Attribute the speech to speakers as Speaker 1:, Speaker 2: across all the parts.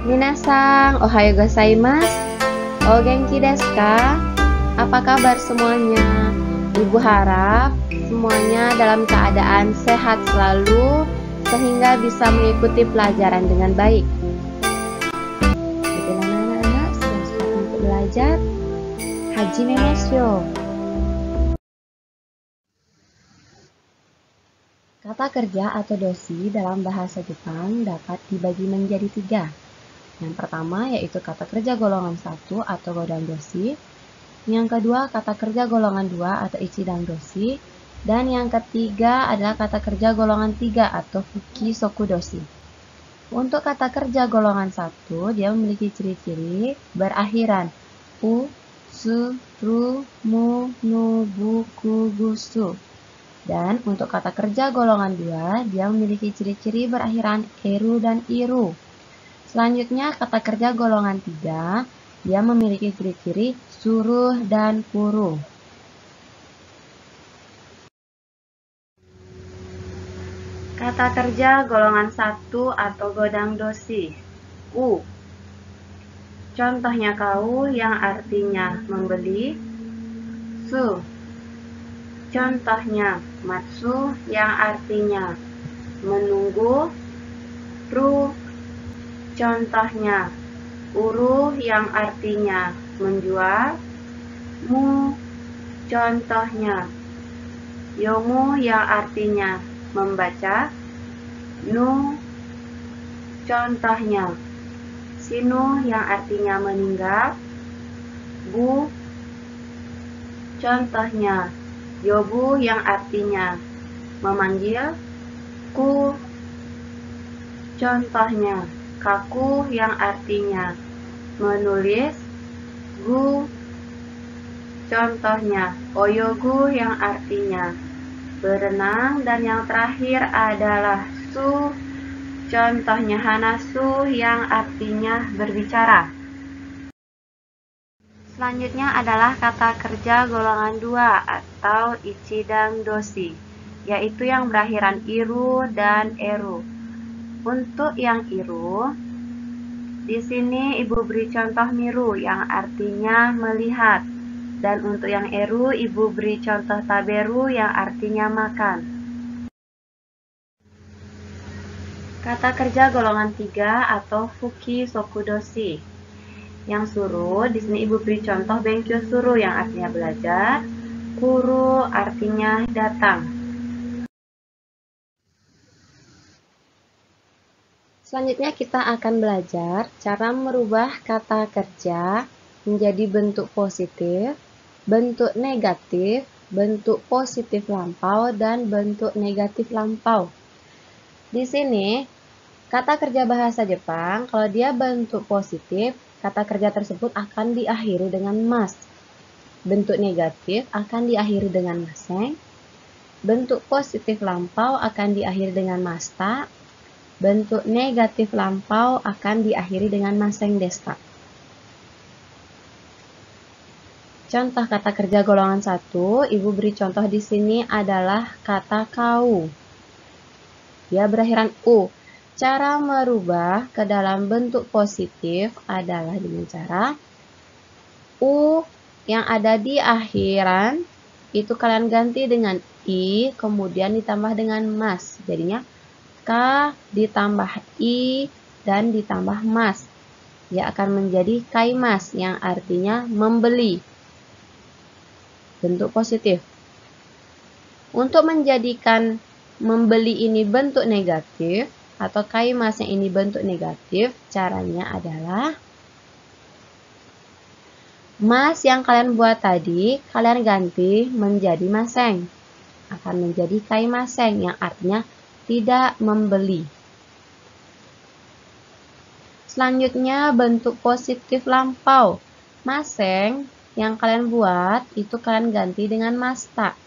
Speaker 1: Minasang, ohayo gozaimasu. O genki desu ka? Apa kabar semuanya? Ibu harap semuanya dalam keadaan sehat selalu sehingga bisa mengikuti pelajaran dengan baik. Jadi anak-anak sudah siap untuk belajar? Hajime desu. Kata kerja atau doshi dalam bahasa Jepang dapat dibagi menjadi 3. Yang pertama yaitu kata kerja golongan 1 atau godang doshi. Yang kedua kata kerja golongan 2 atau ichidan doshi. Dan yang ketiga adalah kata kerja golongan 3 atau fuki soku doshi. Untuk kata kerja golongan 1 dia memiliki ciri-ciri berakhiran u, su, ru, mu, nu, bu, ku, gu, su. Dan untuk kata kerja golongan 2 dia memiliki ciri-ciri berakhiran eru dan iru. Selanjutnya kata kerja golongan 3, dia memiliki ciri-ciri suruh dan kuru. Kata kerja golongan 1 atau godang doshi, u. Contohnya kau yang artinya membeli, su. Contohnya matsu yang artinya menunggu, ru. Contohnya uru yang artinya menjual, mu. Contohnya yomu yang artinya membaca, nu. Contohnya sinu yang artinya meninggal, bu. Contohnya yobu yang artinya memanggil, ku. Contohnya kaku yang artinya menulis, gu. Contohnya oyogu yang artinya berenang, dan yang terakhir adalah su. Contohnya hanasu yang artinya berbicara. Selanjutnya adalah kata kerja golongan 2 atau ichidan doshi, yaitu yang berakhiran iru dan eru. Untuk yang iru, di sini ibu beri contoh miru yang artinya melihat, dan untuk yang eru ibu beri contoh taberu yang artinya makan. Kata kerja golongan 3 atau fuki soku doshi. Yang suruh, di sini ibu beri contoh benkyo suru yang artinya belajar, kuru artinya datang. Selanjutnya kita akan belajar cara merubah kata kerja menjadi bentuk positif, bentuk negatif, bentuk positif lampau, dan bentuk negatif lampau. Di sini, kata kerja bahasa Jepang, kalau dia bentuk positif, kata kerja tersebut akan diakhiri dengan mas. Bentuk negatif akan diakhiri dengan maseng. Bentuk positif lampau akan diakhiri dengan masta. Bentuk negatif lampau akan diakhiri dengan maseng desta. Contoh kata kerja golongan 1, ibu beri contoh di sini adalah kata kau. Dia berakhiran u. Cara merubah ke dalam bentuk positif adalah dengan cara u yang ada di akhiran itu kalian ganti dengan i, kemudian ditambah dengan mas. Jadinya K ditambah I dan ditambah mas. Dia akan menjadi kaimas yang artinya membeli. Bentuk positif. Untuk menjadikan membeli ini bentuk negatif atau kaimas yang ini bentuk negatif, caranya adalah mas yang kalian buat tadi, kalian ganti menjadi maseng. Akan menjadi kaimaseng yang artinya tidak membeli. Selanjutnya bentuk positif lampau. Maseng yang kalian buat itu kalian ganti dengan masta.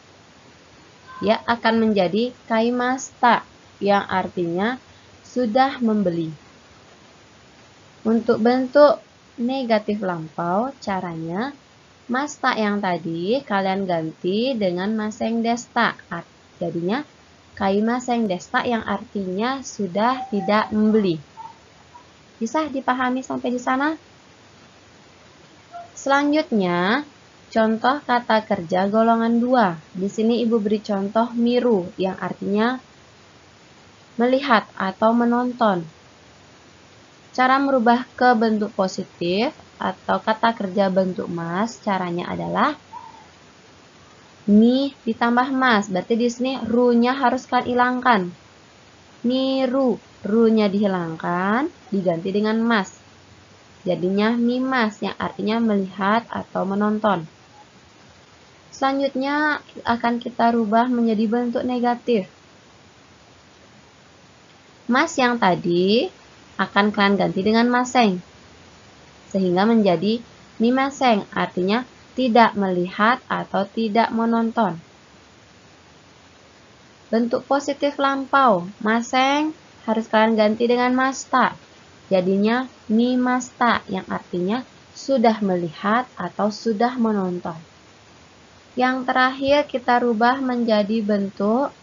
Speaker 1: Dia akan menjadi kaimasta yang artinya sudah membeli. Untuk bentuk negatif lampau, caranya masta yang tadi kalian ganti dengan maseng desta. Jadinya kaimaseng desta yang artinya sudah tidak membeli. Bisa dipahami sampai di sana? Selanjutnya, contoh kata kerja golongan 2. Di sini Ibu beri contoh miru yang artinya melihat atau menonton. Cara merubah ke bentuk positif atau kata kerja bentuk mas, caranya adalah mi ditambah mas. Berarti di sini ru-nya harus kalian hilangkan. Miru, ru-nya dihilangkan, diganti dengan mas. Jadinya mimas yang artinya melihat atau menonton. Selanjutnya akan kita rubah menjadi bentuk negatif. Mas yang tadi akan kalian ganti dengan maseng. Sehingga menjadi mimaseng, artinya tidak melihat atau tidak menonton. Bentuk positif lampau, maseng harus kalian ganti dengan masta. Jadinya mimasta yang artinya sudah melihat atau sudah menonton. Yang terakhir kita rubah menjadi bentuk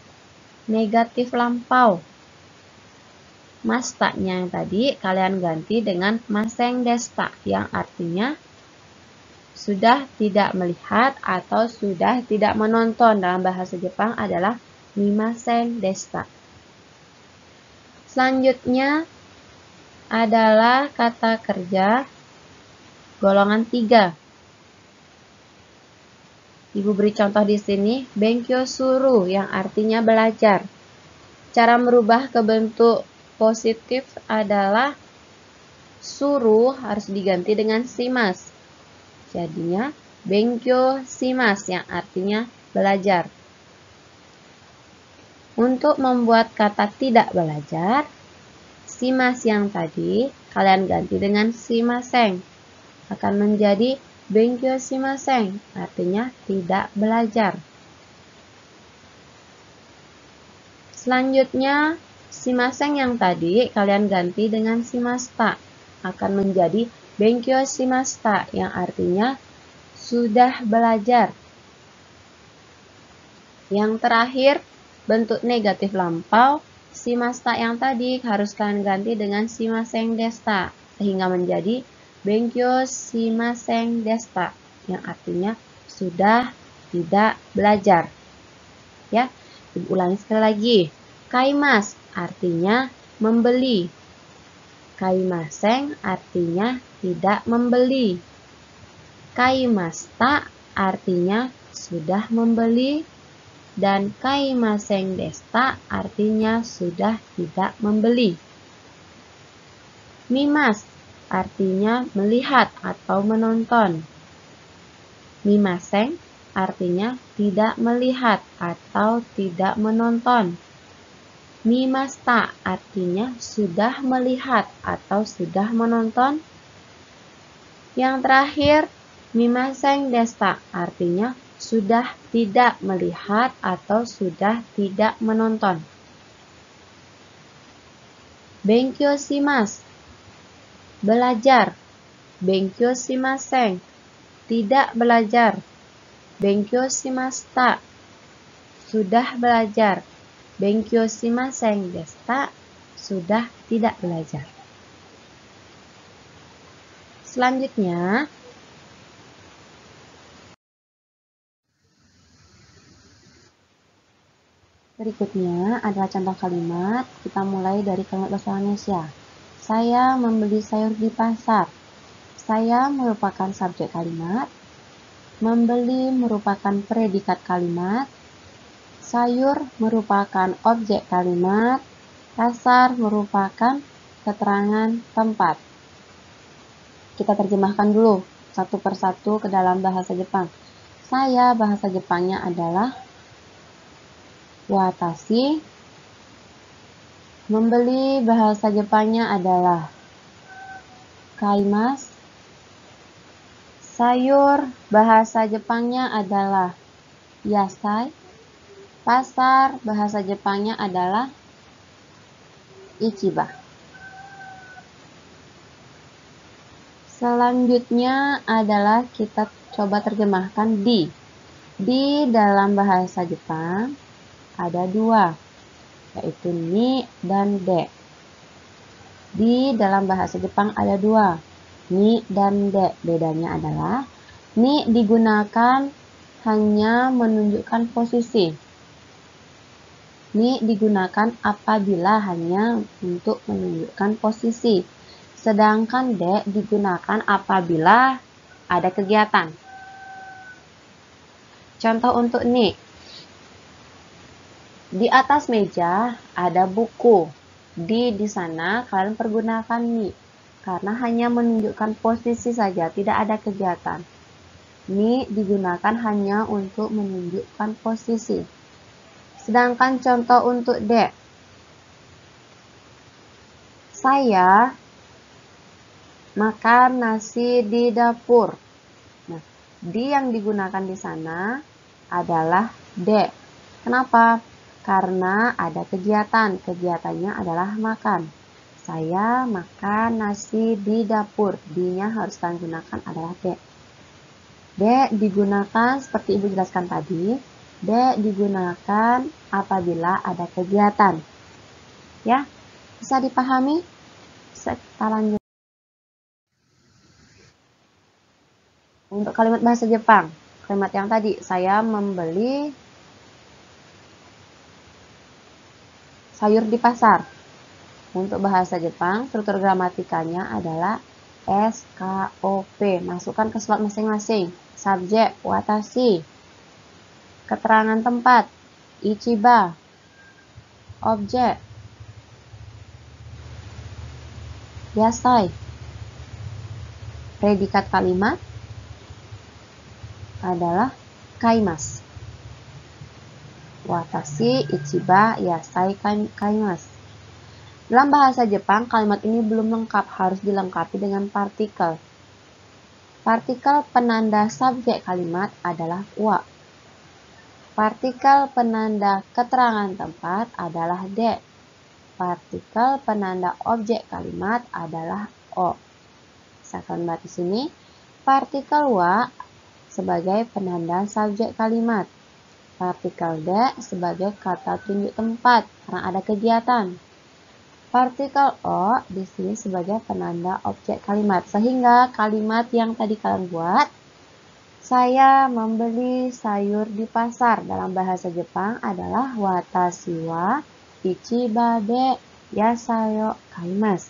Speaker 1: negatif lampau. Mastanya yang tadi kalian ganti dengan maseng desta yang artinya sudah tidak melihat atau sudah tidak menonton. Dalam bahasa Jepang adalah mimaseng desta. Selanjutnya adalah kata kerja golongan 3. Ibu beri contoh di sini, benkyo suru yang artinya belajar. Cara merubah ke bentuk positif adalah suru harus diganti dengan simas. Jadinya benkyo simas yang artinya belajar. Untuk membuat kata tidak belajar, simas yang tadi kalian ganti dengan simaseng. Akan menjadi benkyo simaseng, artinya tidak belajar. Selanjutnya, simaseng yang tadi kalian ganti dengan simasta. Akan menjadi benkyo shimashita yang artinya sudah belajar. Yang terakhir, bentuk negatif lampau, shimashita yang tadi harus kalian ganti dengan shimaseng desta sehingga menjadi benkyo shimaseng desta yang artinya sudah tidak belajar. Ya, Ibu ulangi sekali lagi. Kaimas artinya membeli. Kaimaseng artinya tidak membeli. Kaimasta artinya sudah membeli. Dan kaimaseng desta artinya sudah tidak membeli. Mimas artinya melihat atau menonton. Mimaseng artinya tidak melihat atau tidak menonton. Mimasta artinya sudah melihat atau sudah menonton. Yang terakhir, mimaseng desta artinya sudah tidak melihat atau sudah tidak menonton. Benkyo shimasu, belajar. Benkyo shimaseng, tidak belajar. Benkyo shimashita, sudah belajar. Benkyo shimaseng desta, sudah tidak belajar. Selanjutnya, berikutnya adalah contoh kalimat. Kita mulai dari kalimat bahasa Indonesia. Saya membeli sayur di pasar. Saya merupakan subjek kalimat. Membeli merupakan predikat kalimat. Sayur merupakan objek kalimat. Pasar merupakan keterangan tempat. Kita terjemahkan dulu satu persatu ke dalam bahasa Jepang. Saya bahasa Jepangnya adalah watashi. Membeli bahasa Jepangnya adalah kaimasu. Sayur bahasa Jepangnya adalah yasai. Pasar bahasa Jepangnya adalah ichiba. Selanjutnya adalah kita coba terjemahkan di. Di dalam bahasa Jepang ada dua, yaitu ni dan de. Di dalam bahasa Jepang ada dua, ni dan de. Bedanya adalah ni digunakan hanya menunjukkan posisi. Ni digunakan apabila hanya untuk menunjukkan posisi. Sedangkan de digunakan apabila ada kegiatan. Contoh untuk ni. Di atas meja ada buku. Di sana kalian pergunakan ni karena hanya menunjukkan posisi saja, tidak ada kegiatan. Ni digunakan hanya untuk menunjukkan posisi. Sedangkan contoh untuk de. Saya makan nasi di dapur. Nah, di yang digunakan di sana adalah de. Kenapa? Karena ada kegiatan. Kegiatannya adalah makan. Saya makan nasi di dapur. Di-nya harus kalian gunakan adalah de. De digunakan seperti Ibu jelaskan tadi. De digunakan apabila ada kegiatan. Ya, bisa dipahami? Kita lanjut. Untuk kalimat bahasa Jepang, kalimat yang tadi, saya membeli sayur di pasar. Untuk bahasa Jepang, struktur gramatikanya adalah SKOP. Masukkan ke slot masing-masing. Subjek, watashi. Keterangan tempat, ichiba. Objek, yasai. Predikat kalimat adalah kaimasu. Watashi, ichiba, yasai, kaimasu. Dalam bahasa Jepang, kalimat ini belum lengkap, harus dilengkapi dengan partikel. Partikel penanda subjek kalimat adalah wa. Partikel penanda keterangan tempat adalah de. Partikel penanda objek kalimat adalah o. Misalkan di sini, partikel wa sebagai penanda subjek kalimat. Partikel de sebagai kata tunjuk tempat karena ada kegiatan. Partikel o di sini sebagai penanda objek kalimat. Sehingga kalimat yang tadi kalian buat, saya membeli sayur di pasar, dalam bahasa Jepang adalah watashi wa ichiba de yasayo kaimasu.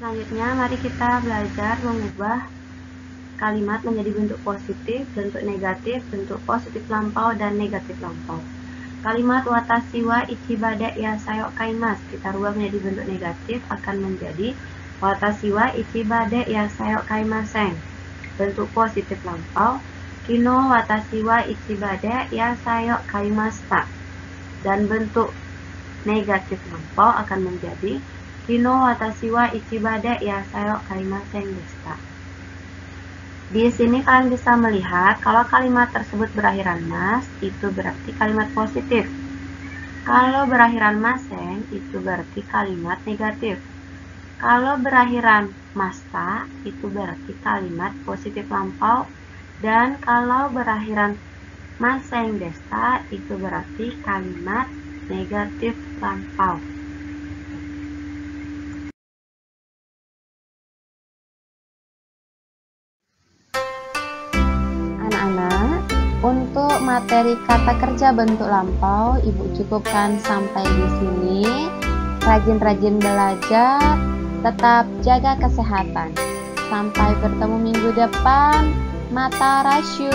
Speaker 1: Selanjutnya, mari kita belajar mengubah kalimat menjadi bentuk positif, bentuk negatif, bentuk positif lampau, dan negatif lampau. Kalimat watashi wa ichiba de yasayo kaimasu kita rubah menjadi bentuk negatif, akan menjadi watashi wa ichiba de yasayo kaimasen. Bentuk positif lampau, kino watashi wa ichiba de yasayo kaimashita. Dan bentuk negatif lampau akan menjadi kino watashi wa ichiba de yasayo kaimasen deshita. Di sini kalian bisa melihat kalau kalimat tersebut berakhiran mas, itu berarti kalimat positif. Kalau berakhiran masen, itu berarti kalimat negatif. Kalau berakhiran masta, itu berarti kalimat positif lampau. Dan kalau berakhiran maseng desta, itu berarti kalimat negatif lampau. Anak-anak, untuk materi kata kerja bentuk lampau, Ibu cukupkan sampai di sini. Rajin-rajin belajar. Tetap jaga kesehatan. Sampai bertemu minggu depan. Mata rasyu.